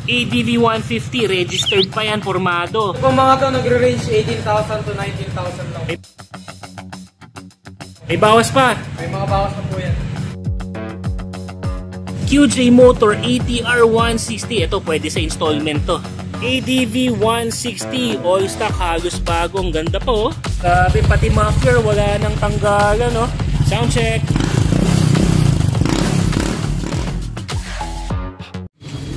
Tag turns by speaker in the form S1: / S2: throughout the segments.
S1: ADV 150, registered pa yan, formado.
S2: Kung mga to, nagre-range 18,000 to 19,000 lang.
S1: May bawas pa.
S2: May mga bawas na po yan.
S1: QJ Motor ATR 160. Ito pwede sa installment to. ADV 160. All stock, halos bagong. Ganda po. Sabi pati muffler, wala nang tanggalan, no? Sound check.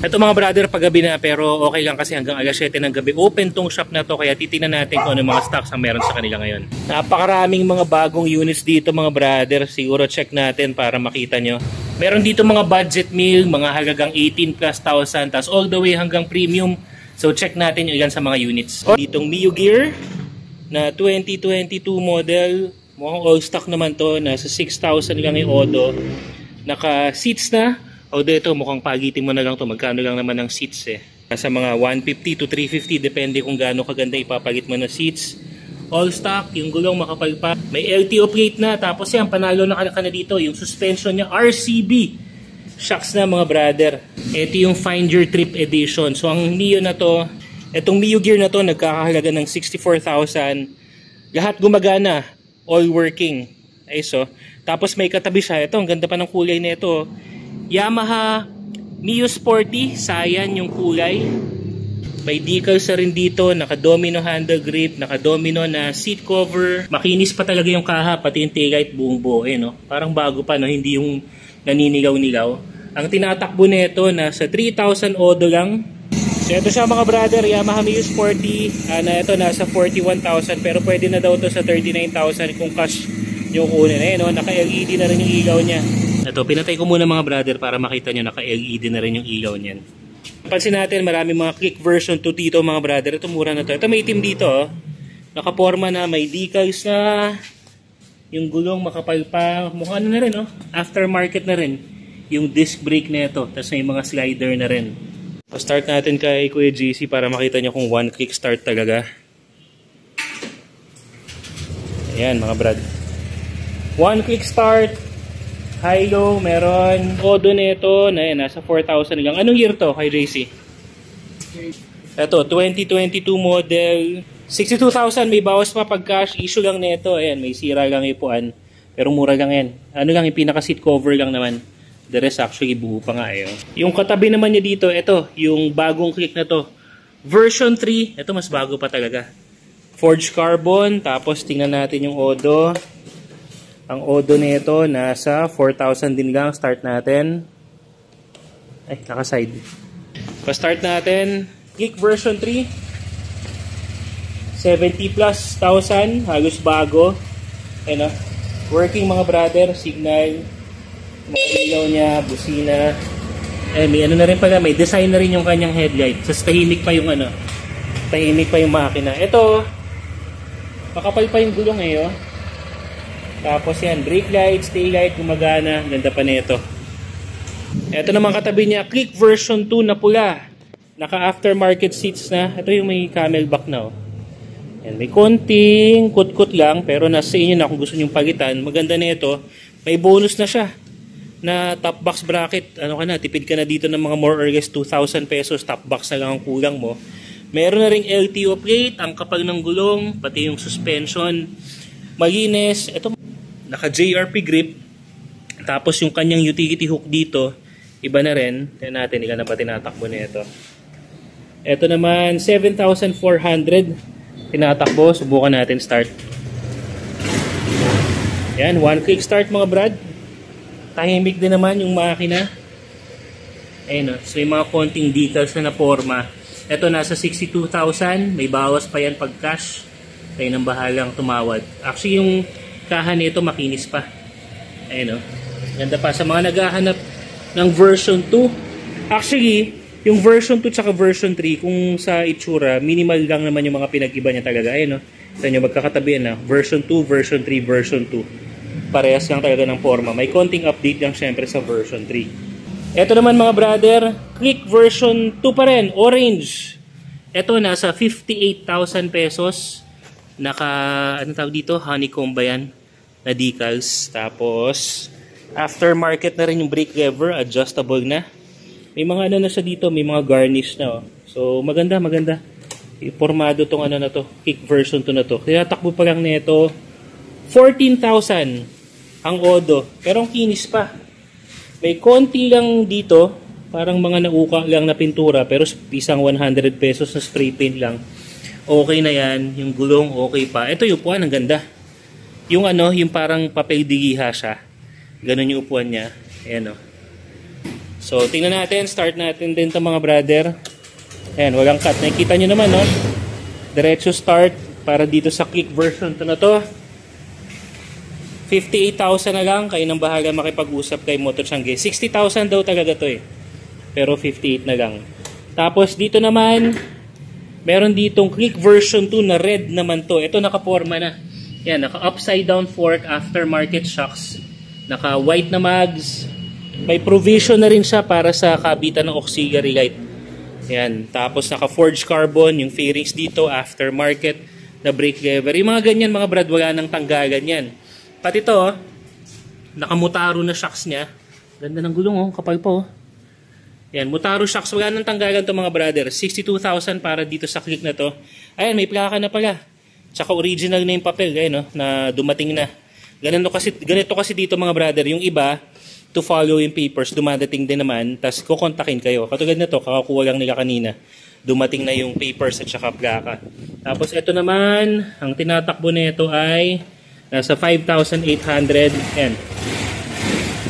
S1: Ito mga brother, paggabi na, pero okay lang kasi hanggang alas 7 ng gabi. Open tong shop na to, kaya titingnan natin kung ano mga stocks ang meron sa kanila ngayon. Napakaraming mga bagong units dito mga brother. Siguro check natin para makita nyo. Meron dito mga budget meal, mga halagang 18 plus thousand, tas all the way hanggang premium. So check natin yung ilan sa mga units. Ditong Mio Gear na 2022 model. Mukhang all stock naman to. Nasa 6,000 lang yung odo. Naka seats na. Although ito mukhang pagitin mo na lang to. Magkano lang naman ang seats eh. Nasa mga 150 to 350. Depende kung gaano kaganda ipapagit mo na seats. All stock. Yung gulong makapal pa. May LTO plate na. Tapos yan, panalo na ka na dito. Yung suspension niya RCB. Shocks na mga brother. Ito yung Find Your Trip Edition. So ang Mio na to, itong Mio Gear na to nagkakahalaga ng 64,000. Lahat gumagana. All working. Ay so. Tapos may katabi siya. Ito, ang ganda pa ng kulay na ito. Yamaha Mio Sporty, sayan yung kulay. May decals na rin dito, naka-domino handle grip, naka-domino na seat cover. Makinis pa talaga yung kaha, pati yung taillight buong buo, no? Parang bago pa, no? Hindi yung naninigaw-nigaw. Ang tinatakbo nito nasa 3,000 odo lang. So ito siya mga brother, Yamaha Mio Sporty. Na ito nasa 41,000, pero pwede na daw to sa 39,000 kung cash yung kunin. No? Naka-LED na rin yung ilaw niya. Ito, pinatay ko muna mga brother para makita nyo naka-LED na rin yung ilaw niyan. Pansin natin, marami mga click version 2 dito mga brother. Ito mura na to. Ito may itim dito. Oh. Nakaporma na, may decals na. Yung gulong makapal pa. Mukha na rin. Oh. Aftermarket na rin. Yung disc brake na ito. Tapos may mga slider na rin. Start natin kay Kuya JC para makita nyo kung one click start talaga. Ayan mga brother. One click start. High-low, meron. Odo nito na yan, nasa 4,000 lang. Anong year to kay JC? Ito, 2022 model. 62,000, may bawas pa pag cash. Issue lang nito. Ayan, may sira lang ipuan. Pero mura lang yan. Ano lang, yung pinaka-seat cover lang naman. The rest actually buo pa nga. Yung katabi naman niya dito, ito, yung bagong click na to. Version 3, ito mas bago pa talaga. Forged carbon, tapos tingnan natin yung odo. Ang odo nito nasa 4,000 din lang. Start natin. Ay, naka-side. Pa-start natin. Geek version 3. 70 plus thousand. Halos bago. Ayun o. Working mga brother. Signal. Mga ilaw niya. Busina. Eh, may ano na rin pala. May design na rin yung kanyang headlight. Sa tahimik pa yung ano. Tahimik pa yung makina. Ito. Makapal pa yung gulong eh oh. Tapos yan, brake lights, tail light, gumagana. Ganda pa nito. Ito naman katabi niya, click version 2 na pula. Naka-aftermarket seats na. Ito yung may camelback na. Oh. Yan, may konting kut-kut lang, pero nasa inyo na kung gusto nyo palitan. Maganda nito, may bonus na siya. Na top box bracket. Ano ka na, tipid ka na dito ng mga more or less 2,000 pesos. Top box na lang ang kulang mo. Meron na ring LTO plate, ang kapal ng gulong, pati yung suspension. Malinis. Ito, naka-JRP grip. Tapos yung kanyang utility hook dito, iba na rin. Tignan natin, ilan na ba tinatakbo na ito. Ito naman, 7,400 tinatakbo. Subukan natin start. Yan, one click start mga brad. Tahimik din naman yung makina. Ayun o, so may mga konting decals na naporma. Ito nasa 62,000. May bawas pa yan pag cash. Kayo nang bahalang tumawad. Actually yung kahan nito makinis pa. Ayun o. Ganda pa sa mga naghahanap ng version 2. Actually, yung version 2 tsaka version 3, kung sa itsura, minimal lang naman yung mga pinag-iba niya talaga. Ayun o. Sa inyo, magkakatabi yan na. Version 2, version 3, version 2. Parehas lang talaga ng forma. May konting update lang syempre sa version 3. Ito naman mga brother, click version 2 pa rin. Orange. Ito nasa 58,000 pesos. Naka, ano tawag dito? Honeycomb ba yan? Na decals. Tapos, aftermarket na rin yung brake lever. Adjustable na. May mga ano na siya dito, may mga garnish na. Oh. So maganda, maganda. Formado tong ano na to, kick version to na to. Kaya takbo pa lang nito 14,000 ang Odo. Pero ang kinis pa. May konti lang dito, parang mga nauka lang na pintura, pero isang 100 pesos na spray paint lang. Okay na yan, yung gulong okay pa. Ito yung upuan, ang ganda. Yung ano, yung parang papel digiha siya. Ganun yung upuan niya. Ayan o. So, tingnan natin, start natin din ito mga brother. Ayan, walang cut. Nakikita nyo naman, no? Diretso start para dito sa kick version ito na to. 58,000 na lang. Kayo nang bahala makipag-usap kay Motor Changi. 60,000 daw talaga to eh. Pero 58 na lang. Tapos dito naman, meron ditong kick version 2 na red naman to. Ito nakaporma na. Yan, naka upside down fork, aftermarket shocks. Naka white na mags. May provision na rin siya para sa kabitan ng auxiliary light. Yan. Tapos naka forged carbon, yung fairings dito, aftermarket na brake lever. Yung mga ganyan mga brad, wala nang tanggalan yan. Pati ito, oh, nakamutaro na shocks niya. Ganda ng gulong, oh, kapal po. Oh. Yan, Mutaro shocks. Wala nang tanggalan to mga brother. 62,000 para dito sa click na to. Ayan, may plaka na pala. Tsaka original na yung papel, ayan, no, na dumating na. Ganito kasi dito mga brother. Yung iba, to follow yung papers, dumadating din naman, tapos kukontakin kayo. Katulad na to, kakakuha lang nila kanina. Dumating na yung papers at saka plaka. Tapos ito naman, ang tinatakbo na ito ay nasa 5,800. Ayan.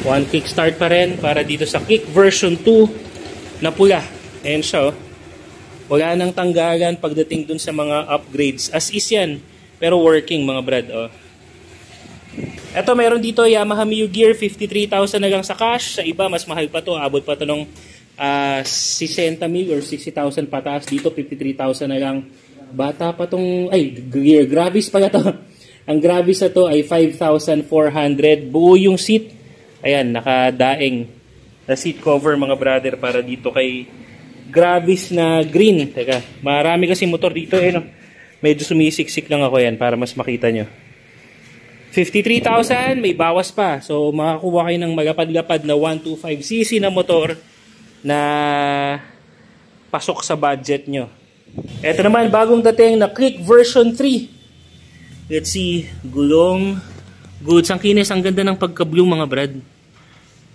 S1: One kickstart pa rin para dito sa kick version 2 na pula. Ayan siya, oh. Wala nang tanggalan pagdating dun sa mga upgrades. As is yan, pero working mga brad, oh. Ito, meron dito Yamaha Mio Gear, 53,000 na lang sa cash. Sa iba, mas mahal pa to. Abot pa to ng 60,000 or 60,000 pataas. Dito, 53,000 na lang. Bata pa tong, ay, Gear. Gravis pala to. Ang Gravis na to ay 5,400. Buo yung seat. Ayan, nakadaing na seat cover mga brother para dito kay Gravis na green. Teka, marami kasi motor dito. Eh, no? Medyo sumisiksik lang ako yan para mas makita nyo. 53,000, may bawas pa. So, makakuha kayo ng malapad-lapad na 125cc na motor na pasok sa budget nyo. Ito naman, bagong dating na Click version 3. Let's see, gulong. Goods, ang kinis, ang ganda ng pagka-blue mga brad.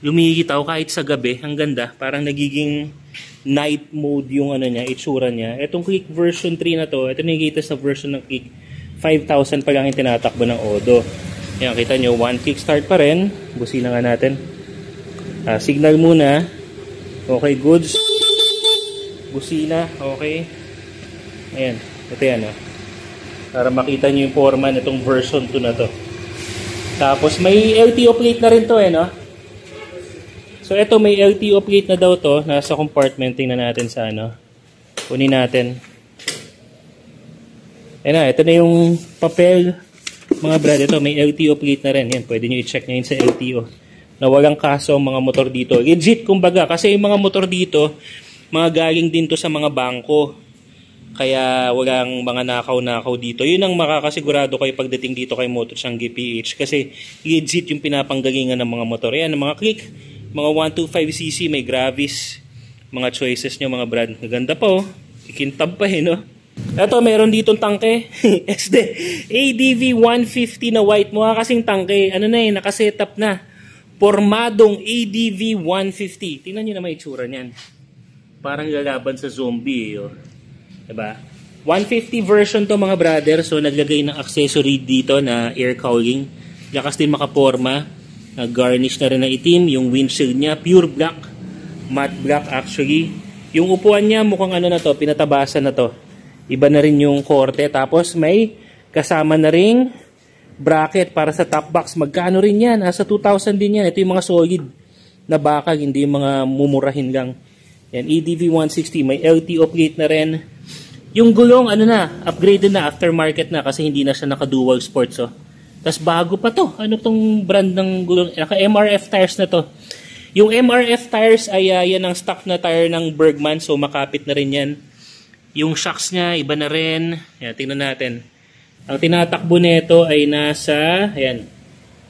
S1: Lumikitaw kahit sa gabi, ang ganda. Parang nagiging night mode yung ano niya, itsura niya. Itong Click version 3 na to, ito nakikita sa version ng Click. 5,000 pa lang yung tinatakbo ng Odo. Yan, kita nyo, one kickstart pa rin. Busina nga natin. Signal muna. Okay, goods. Busina, okay. Ayan, ito yan. Oh. Para makita nyo yung forma nitong version 2 na to. Tapos may LTO plate na rin to eh, no? So ito, may LTO plate na daw to. Nasa compartment, tingnan natin sa ano. Kunin natin. Ayan na, ito na yung papel. Mga brad, ito may LTO plate na rin. Yan, pwede nyo i-check nyo yun sa LTO. Na walang kaso ang mga motor dito. Legit, kumbaga. Kasi yung mga motor dito, mga galing din to sa mga bangko. Kaya walang mga nakaw-nakaw dito. Yun ang makakasigurado kayo pagdating dito kay Motor Changi PH. Kasi legit yung pinapanggalingan ng mga motor. Yan, mga Click. Mga 125cc, may Gravis. Mga choices nyo, mga brad. Ganda pa, oh. Ikintab pa, eh, no? Ito, meron ditong tangke. SD ADV 150 na white. Mukha kasing tangke. Ano na eh, nakasetup na. Pormadong ADV 150. Tingnan nyo naman itsura niyan. Parang lalaban sa zombie. Oh. Diba? 150 version to mga brother. So, naglagay ng accessory dito na air cowling. Lakas din makaporma. Garnish na rin na itim. Yung windshield niya, pure black. Matte black actually. Yung upuan niya, mukhang ano na to, pinatabasan na to. Iba na rin yung korte. Tapos may kasama na ring bracket para sa top box. Magkano rin yan? Nasa 2,000 din yan. Ito yung mga solid na bakal. Hindi yung mga mumurahin lang. Yan, EDV 160. May LTO plate na rin. Yung gulong, ano na, upgraded na, aftermarket na. Kasi hindi na siya naka-dual sports. Oh. Tapos bago pa to. Ano tong brand ng gulong? Naka-MRF tires na to. Yung MRF tires ay yan ang stock na tire ng Bergman. So makapit na rin yan. Yung shocks niya, iba na rin. Ayan, tingnan natin. Ang tinatakbo nito ay nasa, ayan,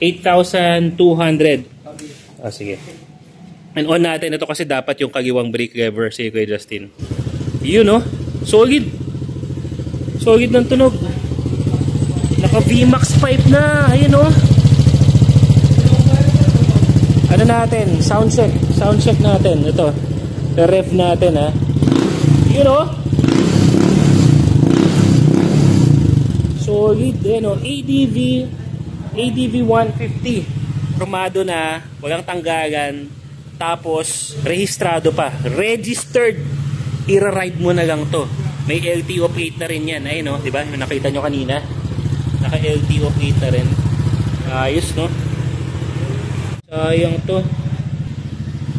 S1: 8,200. Ah, sige. And on natin ito kasi dapat yung kaliwang brake lever si Kuya Justin. Yun oh, solid. Solid ng tunog. Naka VMAX pipe na. Ayun oh. Ano natin? Sound check. Sound check natin. Ito. Rev natin ha. Yun oh. Solid. Ayun oh. ADV 150. Kromado na. Walang tanggalan. Tapos, rehistrado pa. Registered. Ira-ride mo na lang to. May LTO plate na rin yan. Ayun no, diba? Yung nakita nyo kanina. Naka LTO plate na rin. Ayos no. Sayang to.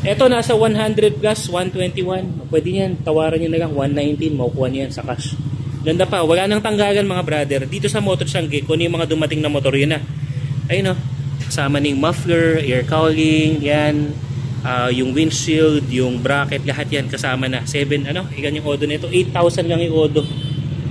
S1: Eto nasa 100 plus, 121. Pwede yan. Tawaran nyo na lang. 119. Makukuha nyo yan sa cash. Ganda pa. Wala nang tanggalan mga brother. Dito sa Motor Sangge, kung yung mga dumating na motor yun na. Ayun no. Kasama ng muffler, air cowling, yan. Yung windshield, yung bracket, lahat yan kasama na. 7, igan yung odo nito. 8,000 lang yung odo.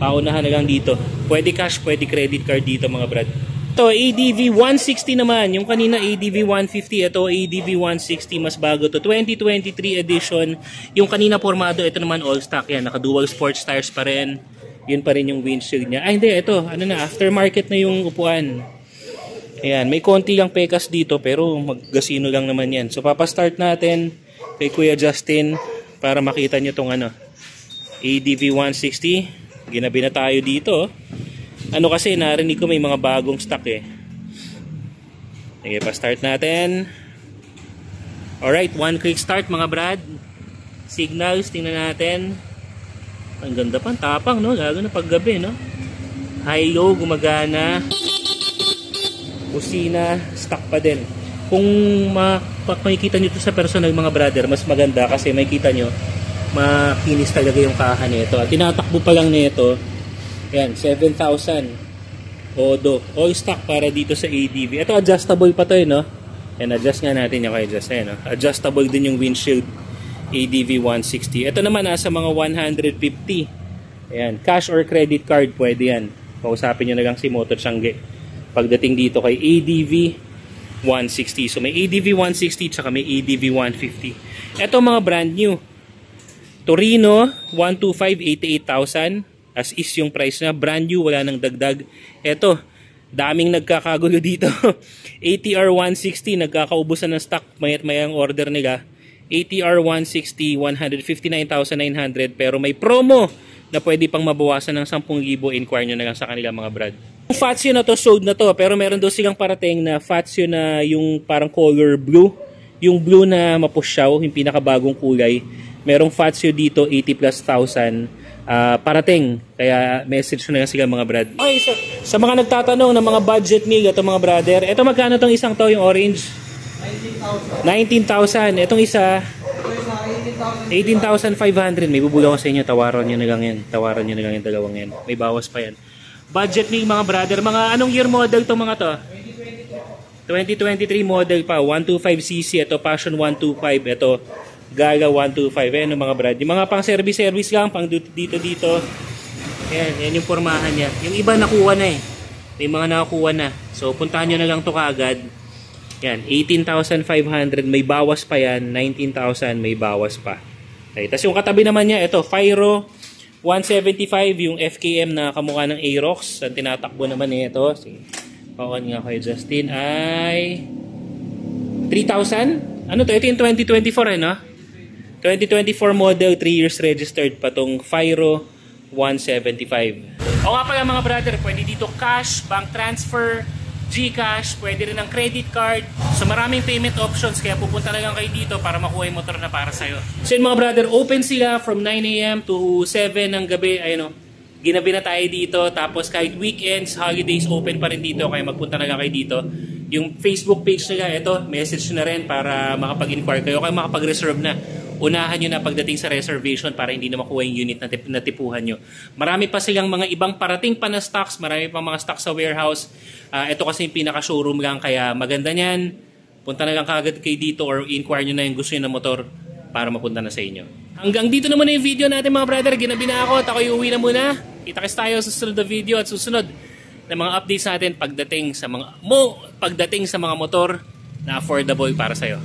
S1: Paunahan na lang dito. Pwede cash, pwede credit card dito mga brad. Ito, ADV 160 naman. Yung kanina ADV 150, ito ADV 160, mas bago to. 2023 edition. Yung kanina formado, ito naman all stock yan. Naka dual sports tires pa rin. Yun pa rin yung windshield niya. Hindi, ito, aftermarket na yung upuan. Ayan, may konti lang pekas dito pero maggasino lang naman yan. So papastart natin kay Kuya Justin para makita nyo itong ADV 160. Ginabi na tayo dito. Kasi narinig ko may mga bagong stock eh. Sige, pa-start natin. Alright, one quick start mga brad. Signals, tingnan natin. Ang ganda pa, tapang no? Lalo na paggabi no? High-low, gumagana. Kusina, stock pa din. Kung makikita nyo ito sa personal mga brother, mas maganda kasi makikita nyo makinis talaga yung kaha nito. At tinatakbo pa lang nito. Yan, 7,000 odo. All stock para dito sa ADV. Ito adjustable pa to no? Yan, adjust nga natin yung adjust. No? Adjustable din yung windshield ADV 160. Ito naman nasa mga 150. Ayan, cash or credit card pwede yan. Kausapin nyo na lang si Motor Sangge pagdating dito kay ADV 160. So may ADV 160 tsaka may ADV 150. Ito mga brand new. Torino 125, 88,000 as is yung price na. Brand new, wala nang dagdag. Ito, daming nagkakagulo dito. ATR 160, nagkakaubusan ng stock. Mayat mayang order nila. ATR 160, 159,900 pero may promo na pwede pang mabawasan ng 10,000. Inquire nyo na lang sa kanila mga brad. Yung Fazio na to, sold na to, pero meron daw silang parating na Fazio na yung parang color blue. Yung blue na mapusyaw, yung pinakabagong kulay. Merong Fazio dito, 80 plus thousand. Parating. Kaya message na lang sila mga brad. Okay, so, sa mga nagtatanong ng mga budget meal, ito mga brother, ito magkano tong isang to, yung orange? 19,000. Itong isa, 18,500. May bubulaw ko sa inyo, tawaran nyo na lang yan. Tawaran nyo na lang yung dalawang yan. May bawas pa yan. Budget meal mga brother, mga anong year model to mga to? 2023 model pa, 125cc, ito Passion 125, ito Gala 125, ayan mga brad. Yung mga pang service lang, pang dito. Ayan yung pormahan niya. Yung iba nakuha na eh. May mga nakakuha na. So puntahan nyo na lang to kaagad. Yan, 18,500, may bawas pa yan, 19,000, may bawas pa. Okay, tapos yung katabi naman niya, ito, Fyro 175, yung FKM na kamukha ng Aerox. Ang tinatakbo naman ito. Sige, paon nga kay Justin ay 3,000? Ano to? Ito yung 2024 no? 2024 model, 3 years registered pa tong Fyro 175. O nga pala mga brother, pwede dito cash, bank transfer, GCash, pwede rin ng credit card. So maraming payment options, kaya pupunta na lang kayo dito para makuha yung motor na para sa'yo. So yun mga brother, open sila from 9 AM to 7 ng gabi. Ayun o, ginabi na tayo dito. Tapos kahit weekends, holidays, open pa rin dito. Kaya magpunta na lang kayo dito. Yung Facebook page nila, ito, message na rin para makapag-inquire kayo. Kaya makapag-reserve na. Unahan nyo na pagdating sa reservation para hindi na makuha yung unit na tipuhan nyo. Marami pa silang mga ibang parating pa na stocks. Marami pa mga stocks sa warehouse. Ito kasi yung pinaka-showroom lang. Kaya maganda nyan. Punta na lang kagad kayo dito or inquire nyo na yung gusto nyo na motor para mapunta na sa inyo. Hanggang dito naman yung video natin mga brother. Ginabi na ako at ako uwi na muna. Kita-kits tayo sa susunod na video at susunod na mga updates natin pagdating sa mga motor na affordable para sa'yo.